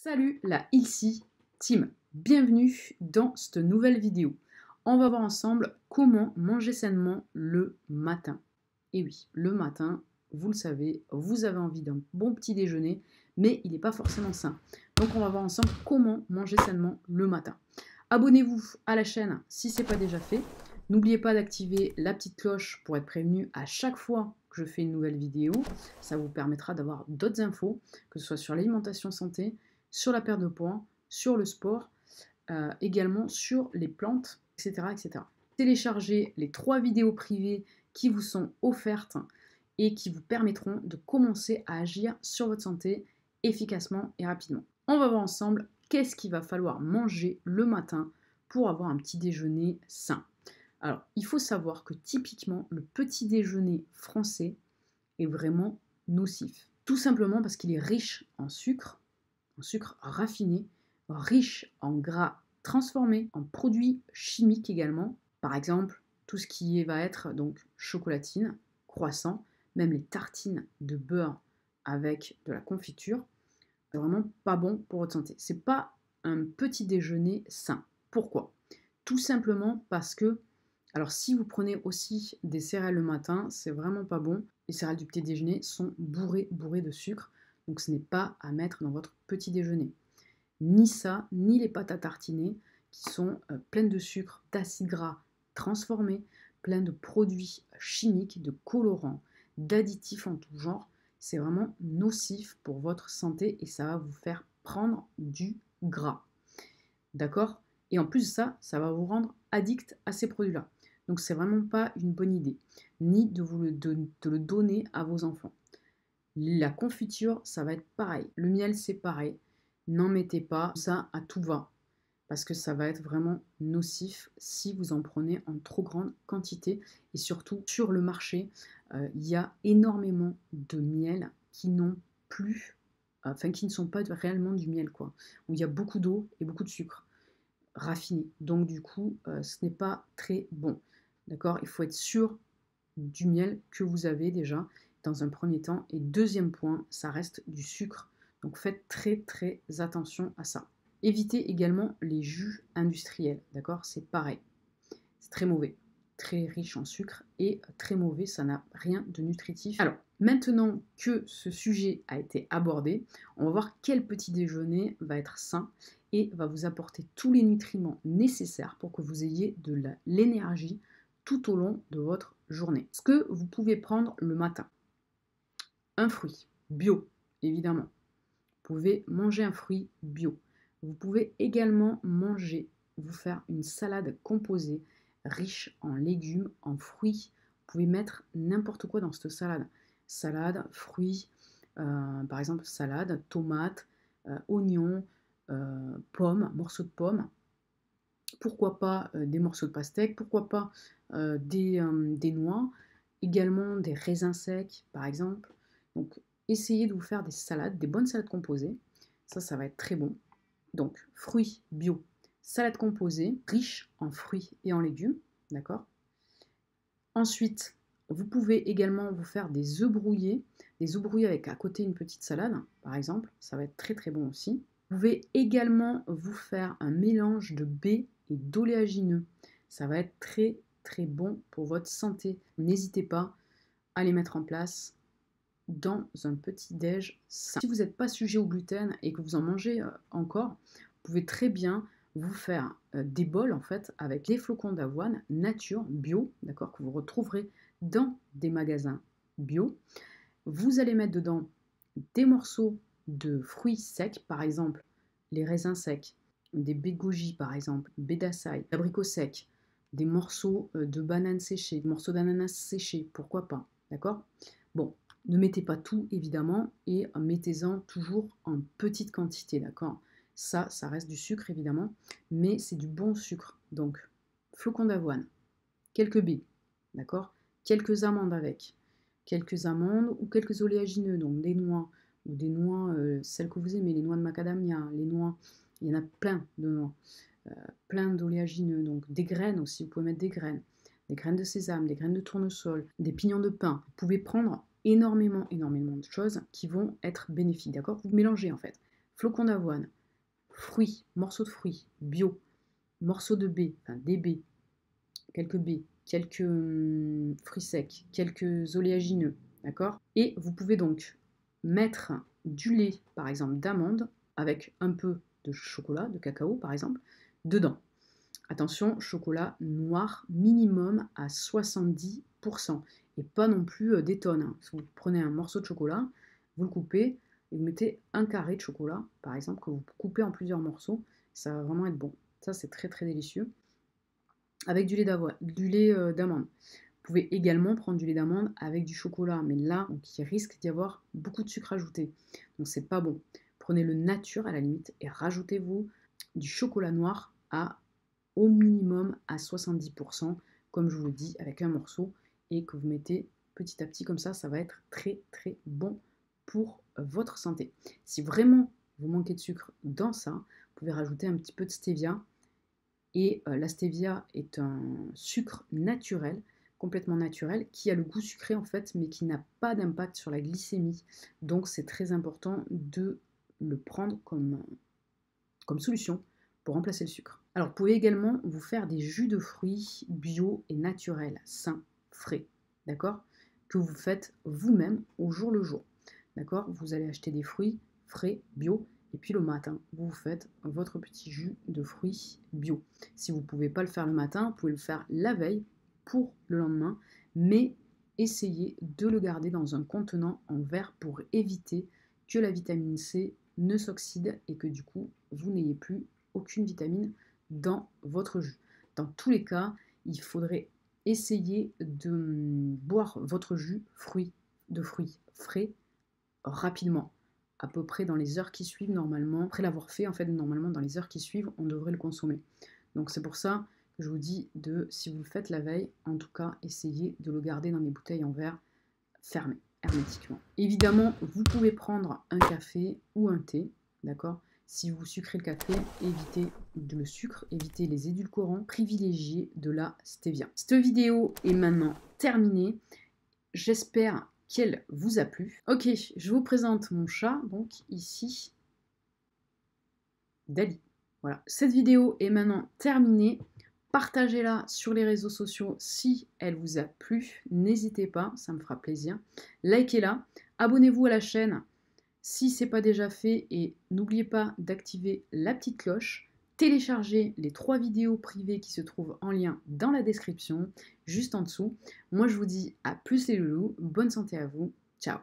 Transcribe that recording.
Salut la Ilsi Team, bienvenue dans cette nouvelle vidéo. On va voir ensemble comment manger sainement le matin. Et oui, le matin, vous le savez, vous avez envie d'un bon petit déjeuner, mais il n'est pas forcément sain. Donc on va voir ensemble comment manger sainement le matin. Abonnez-vous à la chaîne si ce n'est pas déjà fait. N'oubliez pas d'activer la petite cloche pour être prévenu à chaque fois que je fais une nouvelle vidéo. Ça vous permettra d'avoir d'autres infos, que ce soit sur l'alimentation santé, sur la perte de poids, sur le sport, également sur les plantes, etc., etc. Téléchargez les 3 vidéos privées qui vous sont offertes et qui vous permettront de commencer à agir sur votre santé efficacement et rapidement. On va voir ensemble qu'est-ce qu'il va falloir manger le matin pour avoir un petit déjeuner sain. Alors, il faut savoir que typiquement, le petit déjeuner français est vraiment nocif. Tout simplement parce qu'il est riche en sucre raffiné, riche en gras transformés, en produits chimiques également. Par exemple, tout ce qui va être donc chocolatine, croissant, même les tartines de beurre avec de la confiture, c'est vraiment pas bon pour votre santé. C'est pas un petit déjeuner sain. Pourquoi? Tout simplement parce que, alors si vous prenez aussi des céréales le matin, c'est vraiment pas bon. Les céréales du petit déjeuner sont bourrées de sucre. Donc ce n'est pas à mettre dans votre petit déjeuner. Ni ça, ni les pâtes à tartiner qui sont pleines de sucre, d'acides gras transformés, pleins de produits chimiques, de colorants, d'additifs en tout genre. C'est vraiment nocif pour votre santé et ça va vous faire prendre du gras. D'accord? Et en plus de ça, ça va vous rendre addict à ces produits-là. Donc c'est vraiment pas une bonne idée, ni de le donner à vos enfants. La confiture, ça va être pareil. Le miel, c'est pareil. N'en mettez pas ça à tout va, parce que ça va être vraiment nocif si vous en prenez en trop grande quantité. Et surtout, sur le marché, il y a énormément de miel qui n'ont plus, qui ne sont pas réellement du miel, quoi. Où il y a beaucoup d'eau et beaucoup de sucre raffiné. Donc du coup, ce n'est pas très bon. D'accord? Il faut être sûr du miel que vous avez déjà dans un premier temps. Et deuxième point, ça reste du sucre. Donc faites très très attention à ça. Évitez également les jus industriels, d'accord? C'est pareil. C'est très mauvais, très riche en sucre et très mauvais, ça n'a rien de nutritif. Alors, maintenant que ce sujet a été abordé, on va voir quel petit déjeuner va être sain et va vous apporter tous les nutriments nécessaires pour que vous ayez de l'énergie tout au long de votre journée. Ce que vous pouvez prendre le matin. Un fruit bio, évidemment. Vous pouvez manger un fruit bio. Vous pouvez également vous faire une salade composée riche en légumes, en fruits. Vous pouvez mettre n'importe quoi dans cette salade. Salade, fruits, par exemple salade, tomates, oignons, pommes, morceaux de pommes. Pourquoi pas des morceaux de pastèque, pourquoi pas des noix, également des raisins secs par exemple. Donc essayez de vous faire des salades, des bonnes salades composées, ça va être très bon. Donc fruits bio, salade composée, riche en fruits et en légumes, d'accord. Ensuite, vous pouvez également vous faire des œufs brouillés avec à côté une petite salade, par exemple, ça va être très très bon aussi. Vous pouvez également vous faire un mélange de baies et d'oléagineux. Ça va être très très bon pour votre santé. N'hésitez pas à les mettre en place dans un petit déj sain. Si vous n'êtes pas sujet au gluten et que vous en mangez encore, vous pouvez très bien vous faire des bols en fait avec des flocons d'avoine nature bio, d'accord, que vous retrouverez dans des magasins bio. Vous allez mettre dedans des morceaux de fruits secs, par exemple les raisins secs, des baies de goji par exemple, baies d'açaï, d'abricots secs, des morceaux de bananes séchées, des morceaux d'ananas séchés, pourquoi pas, d'accord? Bon, ne mettez pas tout évidemment et mettez-en toujours en petite quantité, d'accord? Ça reste du sucre évidemment, mais c'est du bon sucre. Donc, flocons d'avoine, quelques baies, d'accord? Quelques amandes avec, quelques amandes ou quelques oléagineux, donc des noix, ou des noix, celles que vous aimez, les noix de macadamia, les noix, il y en a plein de noix, plein d'oléagineux, donc des graines aussi, vous pouvez mettre des graines de sésame, des graines de tournesol, des pignons de pin. Vous pouvez prendre énormément de choses qui vont être bénéfiques, d'accord? Vous mélangez en fait flocons d'avoine, fruits, morceaux de fruits bio, morceaux de baies, enfin des baies, quelques fruits secs, quelques oléagineux, d'accord? Et vous pouvez donc mettre du lait, par exemple d'amande, avec un peu de chocolat, de cacao par exemple, dedans. Attention, chocolat noir minimum à 70%, et pas non plus des tonnes, hein. Si vous prenez un morceau de chocolat, vous le coupez, et vous mettez un carré de chocolat, par exemple, que vous coupez en plusieurs morceaux, ça va vraiment être bon. Ça, c'est très très délicieux. Avec du lait d'amande. Vous pouvez également prendre du lait d'amande avec du chocolat, mais là, il risque d'y avoir beaucoup de sucre ajouté. Donc c'est pas bon. Prenez le nature à la limite et rajoutez-vous du chocolat noir au minimum à 70%, comme je vous le dis, avec un morceau, et que vous mettez petit à petit comme ça va être très très bon pour votre santé. Si vraiment vous manquez de sucre dans ça, vous pouvez rajouter un petit peu de stevia. Et la stevia est un sucre naturel, complètement naturel, qui a le goût sucré en fait, mais qui n'a pas d'impact sur la glycémie. Donc c'est très important de le prendre comme solution pour remplacer le sucre. Alors vous pouvez également vous faire des jus de fruits bio et naturels, sains, frais, d'accord? Que vous faites vous-même au jour le jour, d'accord? Vous allez acheter des fruits frais, bio, et puis le matin, vous faites votre petit jus de fruits bio. Si vous ne pouvez pas le faire le matin, vous pouvez le faire la veille pour le lendemain, mais essayez de le garder dans un contenant en verre pour éviter que la vitamine C ne s'oxyde et que du coup, vous n'ayez plus aucune vitamine dans votre jus. Dans tous les cas, il faudrait essayer de boire votre jus de fruits frais rapidement, à peu près dans les heures qui suivent normalement. Après l'avoir fait, en fait, normalement, dans les heures qui suivent, on devrait le consommer. Donc c'est pour ça que je vous dis si vous le faites la veille, en tout cas, essayez de le garder dans des bouteilles en verre fermées, hermétiquement. Évidemment, vous pouvez prendre un café ou un thé, d'accord? Si vous sucrez le café, évitez le sucre, évitez les édulcorants, privilégiez de la stevia. Cette vidéo est maintenant terminée. J'espère qu'elle vous a plu. Ok, je vous présente mon chat, donc ici, Dali. Voilà, cette vidéo est maintenant terminée. Partagez-la sur les réseaux sociaux si elle vous a plu. N'hésitez pas, ça me fera plaisir. Likez-la, abonnez-vous à la chaîne si ce n'est pas déjà fait et n'oubliez pas d'activer la petite cloche. Téléchargez les 3 vidéos privées qui se trouvent en lien dans la description, juste en dessous. Moi je vous dis à plus les loulous, bonne santé à vous, ciao.